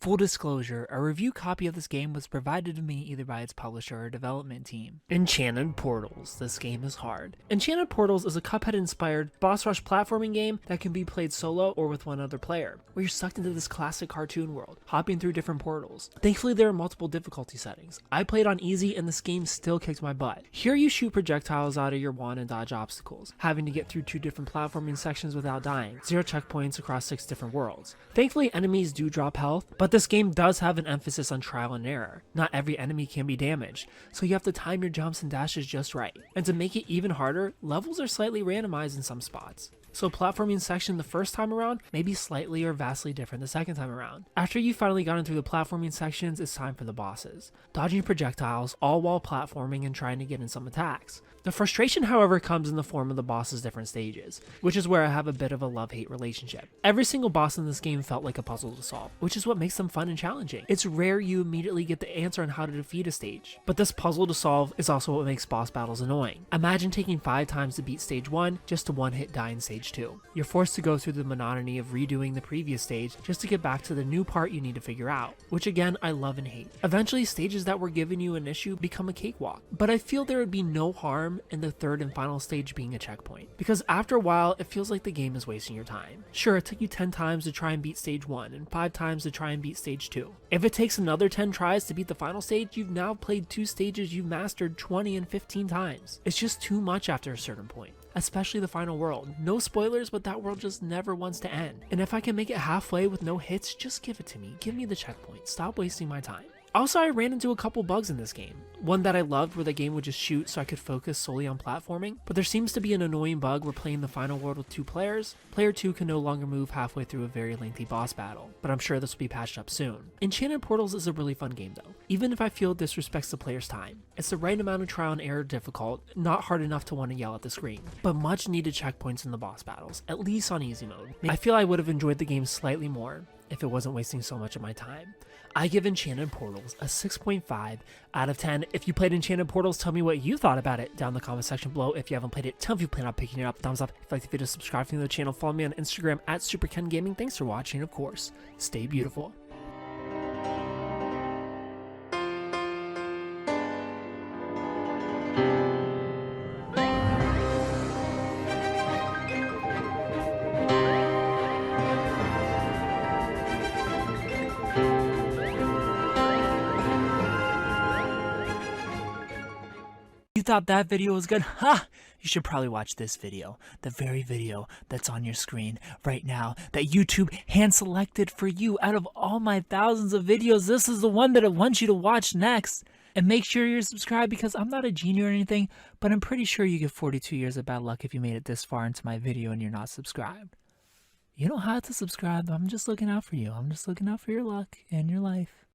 Full disclosure, a review copy of this game was provided to me either by its publisher or development team. Enchanted Portals. This game is hard. Enchanted Portals is a Cuphead-inspired boss rush platforming game that can be played solo or with one other player, where you're sucked into this classic cartoon world, hopping through different portals. Thankfully, there are multiple difficulty settings. I played on easy and this game still kicked my butt. Here you shoot projectiles out of your wand and dodge obstacles, having to get through 2 different platforming sections without dying, 0 checkpoints across 6 different worlds. Thankfully, enemies do drop health, but this game does have an emphasis on trial and error. Not every enemy can be damaged, so you have to time your jumps and dashes just right. And to make it even harder, levels are slightly randomized in some spots. So platforming section the first time around may be slightly or vastly different the second time around. After you've finally gotten through the platforming sections, it's time for the bosses. Dodging projectiles, all while platforming and trying to get in some attacks. The frustration, however, comes in the form of the boss's different stages, which is where I have a bit of a love-hate relationship. Every single boss in this game felt like a puzzle to solve, which is what makes them fun and challenging. It's rare you immediately get the answer on how to defeat a stage, but this puzzle to solve is also what makes boss battles annoying. Imagine taking 5 times to beat stage 1 just to one-hit die in stage 2. You're forced to go through the monotony of redoing the previous stage just to get back to the new part you need to figure out, which again I love and hate. Eventually, stages that were giving you an issue become a cakewalk, but I feel there would be no harm in the third and final stage being a checkpoint, because after a while it feels like the game is wasting your time. Sure, it took you 10 times to try and beat stage 1 and 5 times to try and beat stage 2. If it takes another 10 tries to beat the final stage, you've now played 2 stages you've mastered 20 and 15 times. It's just too much after a certain point. Especially the final world. No spoilers, but that world just never wants to end. And if I can make it halfway with no hits, just give it to me. Give me the checkpoint. Stop wasting my time. Also, I ran into a couple bugs in this game. One that I loved where the game would just shoot so I could focus solely on platforming, but there seems to be an annoying bug where playing the final world with 2 players, player 2 can no longer move halfway through a very lengthy boss battle, but I'm sure this will be patched up soon. Enchanted Portals is a really fun game though, even if I feel it disrespects the player's time. It's the right amount of trial and error difficult, not hard enough to want to yell at the screen, but much needed checkpoints in the boss battles, at least on easy mode. I feel I would have enjoyed the game slightly more if it wasn't wasting so much of my time. I give Enchanted Portals a 6.5 out of 10. If you played Enchanted Portals, tell me what you thought about it down in the comment section below. If you haven't played it, tell me if you plan on picking it up. Thumbs up. If you like the video, subscribe to the channel. Follow me on Instagram at Superkengaming. Thanks for watching. Of course, stay beautiful. You thought that video was good? Ha! You should probably watch this video. The very video that's on your screen right now that YouTube hand selected for you out of all my thousands of videos. This is the one that I want you to watch next. And make sure you're subscribed because I'm not a genie or anything, but I'm pretty sure you get 42 years of bad luck if you made it this far into my video and you're not subscribed. You don't have to subscribe. I'm just looking out for you. I'm just looking out for your luck and your life.